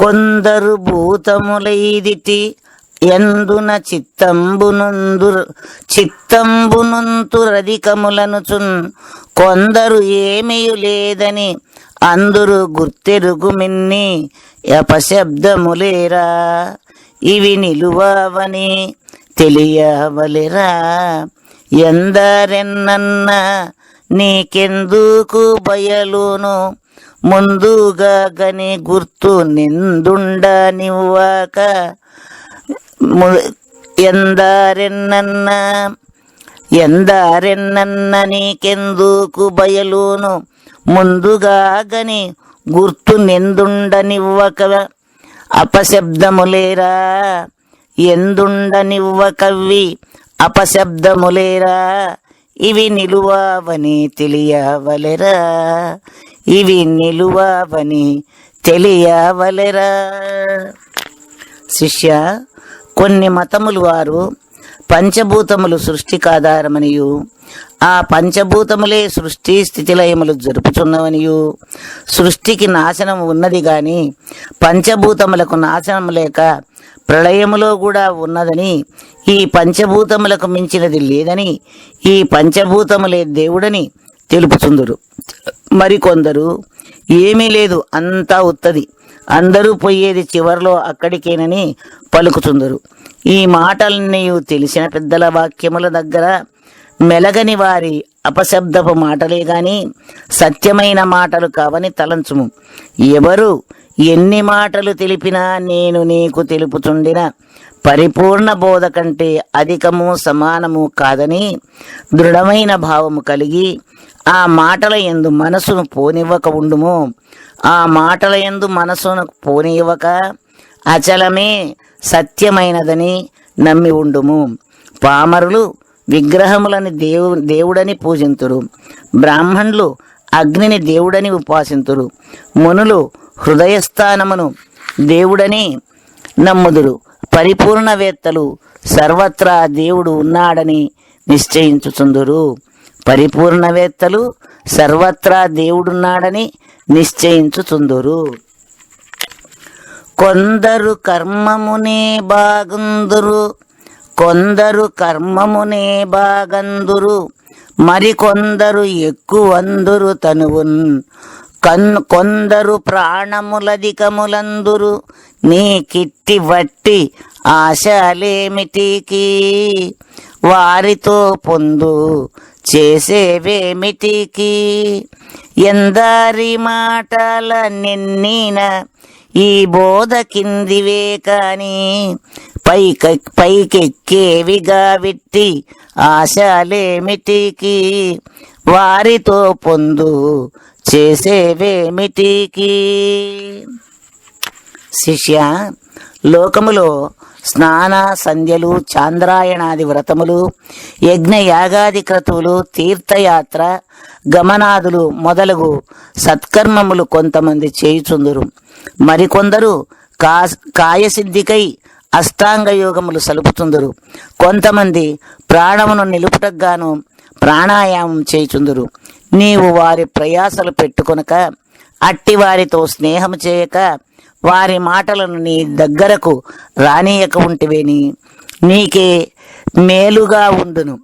కొందరు భూతములైదిటి ఎందున చిత్తంబునుంతురధికములనుచున్ కొందరు ఏమియు లేదని అందరు గుర్తెరుగుమిన్ని అపశబ్దములేరా. ఇవి నిలువవని తెలియవలెరా. ఎందరెన్నన్న నీకెందుకు బయలును ముందుగా గని గుర్తు నిందుండనివ్వక. ఎందరెన్నన్న నీకెందుకు బయలును ముందుగా గని గుర్తు నిందుండనివ్వక. అపశబ్దములేరా ఎందుండనివ్వకవి అపశబ్దములేరా. ఇవి నిలువవని తెలియవలెరా. ఇవి నిలువవని తెలియవలెరా. శిష్య, కొన్ని మతములు వారు పంచభూతములు సృష్టికి ఆధారమనియు ఆ పంచభూతములే సృష్టి స్థితిలయములు జరుపుచున్నవనియు సృష్టికి నాశనం ఉన్నది గాని పంచభూతములకు నాశనం లేక ప్రళయములో కూడా ఉన్నదని, ఈ పంచభూతములకు మించినది లేదని, ఈ పంచభూతములే దేవుడని తెలుపుచుందురు. మరికొందరు ఏమీ లేదు, అంతా ఉత్తది, అందరూ పోయేది చివరిలో అక్కడికేనని పలుకుచుందరు. ఈ మాటలన్నీ తెలిసిన పెద్దల వాక్యముల దగ్గర మెలగని వారి అపశబ్దపు మాటలే గాని సత్యమైన మాటలు కావని తలంచుము. ఎవరు ఎన్ని మాటలు తెలిపినా నేను నీకు తెలుపుచుండిన పరిపూర్ణ బోధ కంటే అధికము సమానము కాదని దృఢమైన భావము కలిగి ఆ మాటల యందు మనసును పోనివ్వక ఉండుము. ఆ మాటల యందు మనసును పోనివ్వక అచలమే సత్యమైనదని నమ్మి ఉండుము. పామరులు విగ్రహములని దేవుడని పూజింతురు. బ్రాహ్మణులు అగ్నిని దేవుడని ఉపాసింతురు. మునులు హృదయస్థానమును దేవుడని నమ్ముదురు. పరిపూర్ణవేత్తలు సర్వత్రా దేవుడు ఉన్నాడని నిశ్చయించుచుందురు. పరిపూర్ణవేత్తలు సర్వత్రా దేవుడున్నాడని నిశ్చయించుచుందురు. కొందరు కర్మమునే బాగందురు మరికొందరు ఎక్కువందురు తనువున్. కొందరు ప్రాణములధికములందురు నీ కిట్టి వట్టి ఆశలేమిటికి. వారితో పొందు చేసేవేమిటికి. ఎందరి మాటల నిన్న ఈ బోధ కిందివే కాని పైకెక్కేవిగా విట్టి ఆశలేమిటికి. వారితో పొందు చేసేవేమిటికి. శిష్య, లోకములో స్నాన సంధ్యలు, చాంద్రాయణాది వ్రతములు, యజ్ఞయాగాది క్రతువులు, తీర్థయాత్ర గమనాదులు మొదలగు సత్కర్మములు కొంతమంది చేయుచుందురు. మరికొందరు కాయసిద్ధికై అష్టాంగ యోగములు సలుపుచుందురు. కొంతమంది ప్రాణమును నిలుపుటగాను ప్రాణాయామం చేయుచుందురు. నీవు వారి ప్రయాసలు పెట్టుకొనక అట్టి వారితో స్నేహము చేయక వారి మాటలను నీ దగ్గరకు రానియక ఉంటివేని నీకే మేలుగా ఉండును.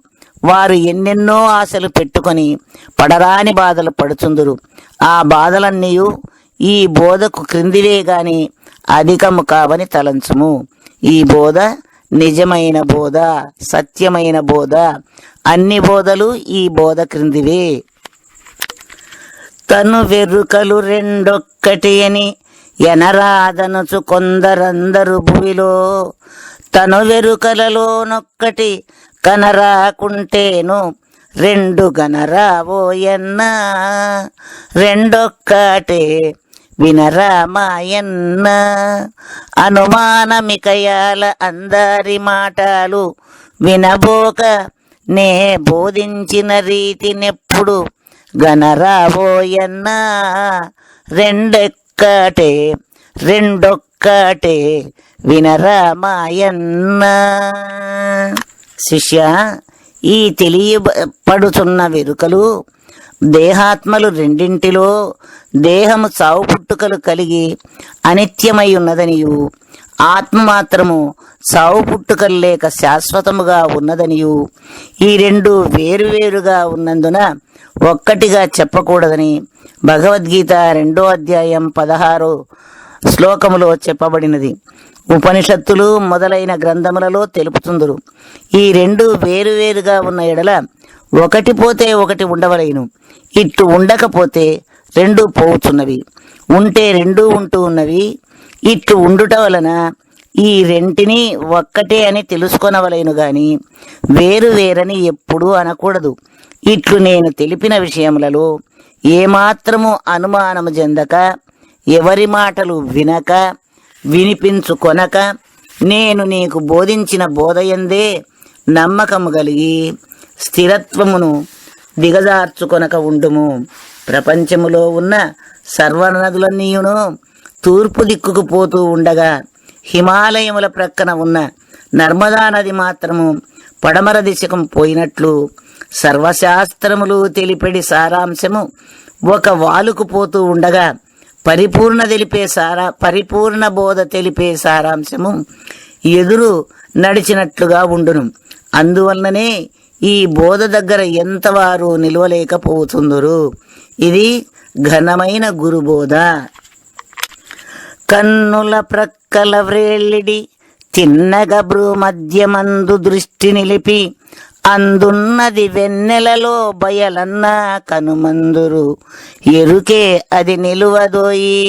వారు ఎన్నెన్నో ఆశలు పెట్టుకొని పడరాని బాధలు పడుచుందురు. ఆ బాధలన్నీ ఈ బోధకు క్రిందివే గాని అధికము కావని తలంచుము. ఈ బోధ నిజమైన బోధ, సత్యమైన బోధ. అన్ని బోధలు ఈ బోధ క్రిందివే. తను వెరుకలు రెండొక్కటి అని ఎనరాదనుచు కొందరందరు భూమిలో. తను వెరుకలలోనొక్కటి కనరాకుంటేను రెండు గనరావోయన్న. రెండొక్కటే వినరామాయన్న. అనుమానమికయాల అందరి మాటలు వినబోక నే బోధించిన రీతినెప్పుడు గనరావోయన్న. రెండొక్కటే వినరామాయన్న. శిష్య, ఈ తెలియపడుచున్న వెరుకలు దేహాత్మలు రెండింటిలో దేహము చావు పుట్టుకలు కలిగి అనిత్యమై ఉన్నదనియు, ఆత్మ మాత్రము చావు పుట్టుకలు లేక శాశ్వతముగా ఉన్నదనియు, ఈ రెండు వేరువేరుగా ఉన్నందున ఒక్కటిగా చెప్పకూడదని భగవద్గీత 2వ అధ్యాయం 16వ శ్లోకములో చెప్పబడినది. ఉపనిషత్తులు మొదలైన గ్రంథములలో తెలుపుతుందురు. ఈ రెండు వేరువేరుగా ఉన్న ఎడల ఒకటి పోతే ఒకటి ఉండవలేను, ఇట్టు ఉండకపోతే రెండు పోవుచున్నవి, ఉంటే రెండు ఉంటూ ఉన్నవి, ఇట్లు ఉండుట వలన ఈ రెంటిని ఒక్కటే అని తెలుసుకొనవలేను గాని వేరు వేరని ఎప్పుడూ అనకూడదు. ఇట్లు నేను తెలిపిన విషయములలో ఏమాత్రము అనుమానము చెందక, ఎవరి మాటలు వినక, వినిపించుకొనక, నేను నీకు బోధించిన బోధయందే నమ్మకము కలిగి స్థిరత్వమును దిగజార్చుకొనక ఉండుము. ప్రపంచములో ఉన్న సర్వనదులన్నీయును తూర్పు దిక్కుకు పోతూ ఉండగా హిమాలయముల ప్రక్కన ఉన్న నర్మదా నది మాత్రము పడమర దిశకు పోయినట్లు సర్వశాస్త్రములు తెలిపెడి సారాంశము ఒక వాలుకు పోతూ ఉండగా పరిపూర్ణ బోధ తెలిపే సారాంశము ఎదురు నడిచినట్లుగా ఉండును. అందువలననే ఈ బోధ దగ్గర ఎంతవారు నిలవలేకపోతుందరు. ఇది ఘనమైన గురుబోధ. కన్నుల ప్రక్కల వ్రేళ్ళిడి తిన్నగబ్రు మధ్యమందు దృష్టి నిలిపి, అందున్నది వెన్నెలలో బయలన్న కనుమందురు, ఎరుకే అది నిలువదోయి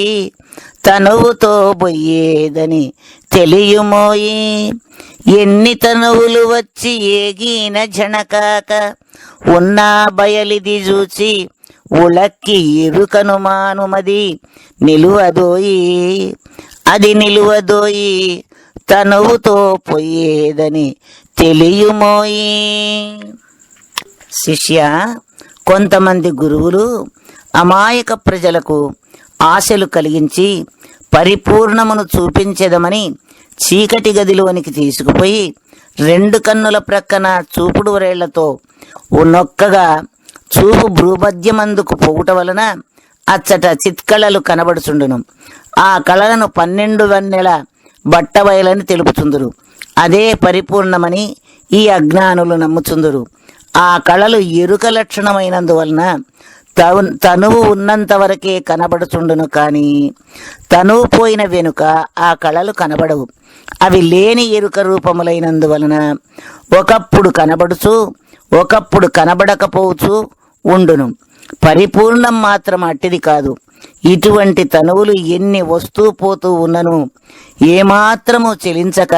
తనువుతో బొయ్యేదని తెలియుమోయి. ఎన్ని తనువులు వచ్చి ఏగిన జనకాక ఉన్నా బయలిది చూచి ఉళక్కి ఎరుకను మానుమది నిలువదోయి, అది నిలువదోయి తనువుతో పోయేదని తెలియుమోయి. శిష్య, కొంతమంది గురువులు అమాయక ప్రజలకు ఆశలు కలిగించి పరిపూర్ణమును చూపించేదమని చీకటి గదిలోనికి తీసుకుపోయి 2 కన్నుల ప్రక్కన చూపుడు వ్రేళ్లతో నొక్కగా చూపు భ్రూమధ్యమందుకు పోవుట వలన అచ్చట చిత్కళలు కనబడుచుండును. ఆ కళలను 12 వెన్నెల బట్టబయలని తెలుపుచుందురు. అదే పరిపూర్ణమని ఈ అజ్ఞానులు నమ్ముచుందురు. ఆ కళలు ఎరుక లక్షణమైనందువలన తనువు ఉన్నంత వరకే కనబడుచుండును, కానీ తనువు పోయిన వెనుక ఆ కళలు కనబడవు. అవి లేని ఎరుక రూపములైనందువలన ఒకప్పుడు కనబడుచు ఒకప్పుడు కనబడకపోవచ్చు ఉండును. పరిపూర్ణం మాత్రం అట్టిది కాదు. ఇటువంటి తనువులు ఎన్ని వస్తూ పోతూ ఉన్నను ఏమాత్రము చెలించక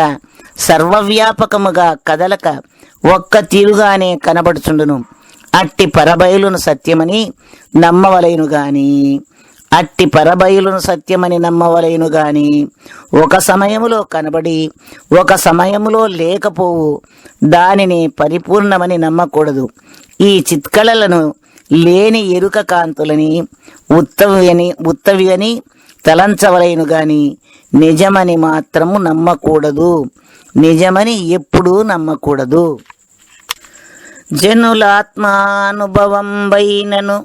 సర్వవ్యాపకముగా కదలక ఒక్క తీరుగానే కనబడుచుండును. అట్టి పరబయలును సత్యమని నమ్మవలెను గాని ఒక సమయములో కనబడి ఒక సమయములో లేకపోవు దానిని పరిపూర్ణమని నమ్మకూడదు. ఈ చిత్కళలను లేని ఎరుక కాంతులని ఉత్తవి అని తలంచవలెను గాని నిజమని మాత్రము నమ్మకూడదు. నిజమని ఎప్పుడూ నమ్మకూడదు. జనులాత్మానుభవం వైనను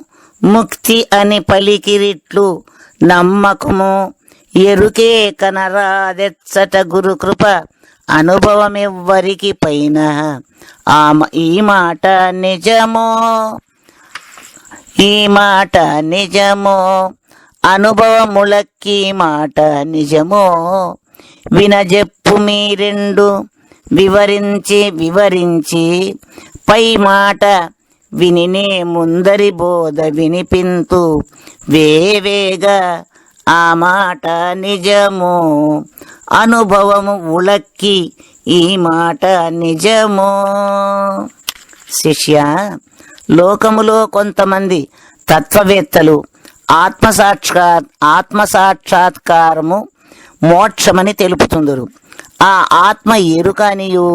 ముక్తి అని పలికిరిట్లు నమ్మకము ఎరుకే కనరాదెచ్చట గురుకృప అనుభవమెవ్వరికి పైన. ఈ మాట నిజమో అనుభవములకి మాట నిజమో వినజెప్పు మీరెండు వివరించి పై మాట వినినే ముందరి బోధ వినిపింతు వేవేగా. ఆ మాట నిజమో అనుభవము ఉళక్కి ఈ మాట నిజమో. శిష్య, లోకములో కొంతమంది తత్వవేత్తలు ఆత్మసాక్షాత్కారము మోక్షమని తెలుపుతుందరు. ఆ ఆత్మ ఎరుకనియు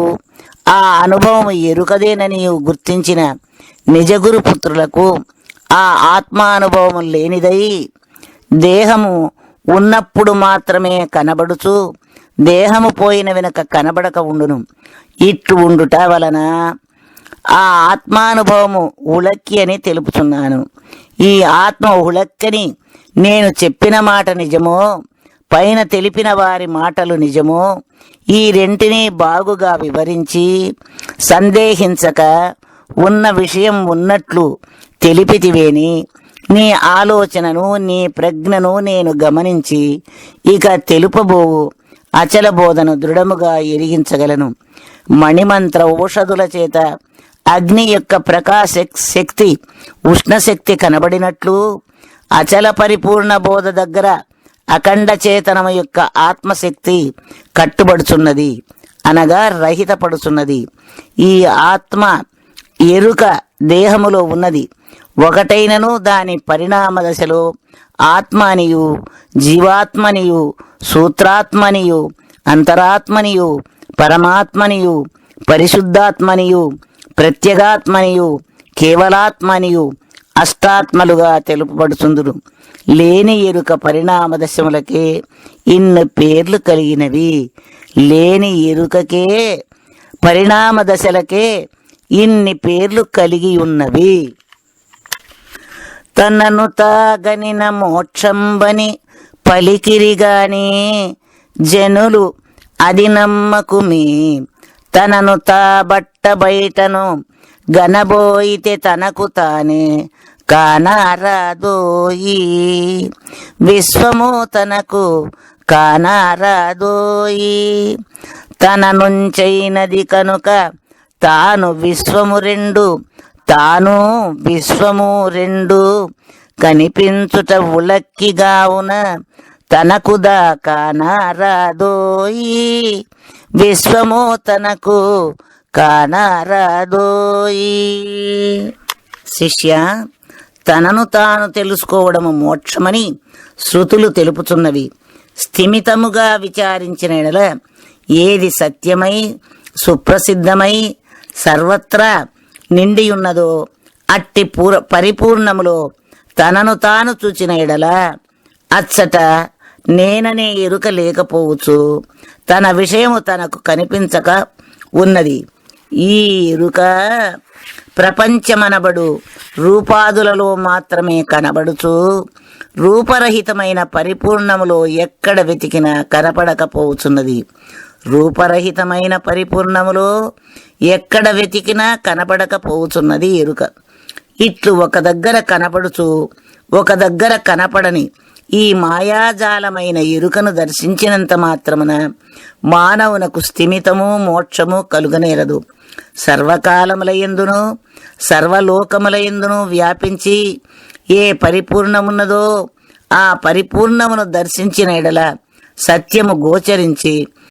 ఆ అనుభవము ఎరుకదేననియు గుర్తించిన నిజగురు పుత్రులకు ఆ ఆత్మానుభవము లేనిదై దేహము ఉన్నప్పుడు మాత్రమే కనబడుచు దేహము పోయిన వెనుక కనబడక ఉండును. ఇట్లు ఉండుట వలన ఆ ఆత్మానుభవము ఉళక్కి అని తెలుపుతున్నాను. ఈ ఆత్మ ఉళక్కని నేను చెప్పిన మాట నిజమో, పైన తెలిపిన వారి మాటలు నిజమో, ఈ రెంటినీ బాగుగా వివరించి సందేహించక ఉన్న విషయం ఉన్నట్లు తెలిపితివేని నీ ఆలోచనను నీ ప్రజ్ఞను నేను గమనించి ఇక తెలుపబోవు అచల బోధను దృఢముగా ఎరిగించగలను. మణిమంత్ర ఔషధుల చేత అగ్ని యొక్క ప్రకాశ శక్తి ఉష్ణశక్తి కనబడినట్లు అచల పరిపూర్ణ బోధ దగ్గర అఖండ చేతనము యొక్క ఆత్మశక్తి కట్టుబడుచున్నది, అనగా రహితపడుచున్నది. ఈ ఆత్మ ఎరుక దేహములో ఉన్నది. ఒకటైనను దాని పరిణామ దశలో ఆత్మనియు జీవాత్మనియు సూత్రాత్మనియు అంతరాత్మనియు పరమాత్మనియు పరిశుద్ధాత్మనియు ప్రత్యేగాత్మనియు కేవలాత్మనియు అష్టాత్మలుగా తెలుపబడుచుందురు. లేని ఎరుక పరిణామ దశములకే ఇన్ని పేర్లు కలిగినవి. లేని ఎరుకకే పరిణామ దశలకే ఇన్ని పేర్లు కలిగి ఉన్నవి. తనను తాగనిన మోక్షంబని పలికిరిగాని జనులు అది నమ్మకుమి. తనను తాబట్ట బయటను గనబోయితే తనకు తానే కానారాదోయి. విశ్వము తనకు కానారాదోయి. తన నుంచైనది కనుక తాను విశ్వము రెండు, తాను విశ్వము రెండు కనిపించుట ఉలక్కిగావున తనకు కానారాదోయి. విశ్వము తనకు కానారాదోయి. శిష్య, తనను తాను తెలుసుకోవడము మోక్షమని శృతులు తెలుపుతున్నవి. స్థిమితముగా విచారించిన ఎడల ఏది సత్యమై సుప్రసిద్ధమై సర్వత్రా నిండియున్నదో అట్టి పరిపూర్ణములో తనను తాను చూచిన ఎడల అచ్చట నేననే ఎరుక లేకపోవచ్చు. తన విషయము తనకు కనిపించక ఉన్నది. ఈ ఎరుక ప్రపంచమనబడు రూపాదులలో మాత్రమే కనబడుచు రూపరహితమైన పరిపూర్ణములో ఎక్కడ వెతికినా కనపడకపోవచ్చున్నది. రూపరహితమైన పరిపూర్ణములో ఎక్కడ వెతికినా కనపడకపోవచ్చున్నది ఎరుక. ఇట్లు ఒక దగ్గర కనపడుచు ఒక దగ్గర కనపడని ఈ మాయాజాలమైన ఎరుకను దర్శించినంత మాత్రమున మానవునకు స్థిమితము మోక్షము కలుగనేరదు. సర్వకాలములయందును సర్వలోకములయందును వ్యాపించి ఏ పరిపూర్ణమున్నదో ఆ పరిపూర్ణమును దర్శించిన ఎడల సత్యము గోచరించి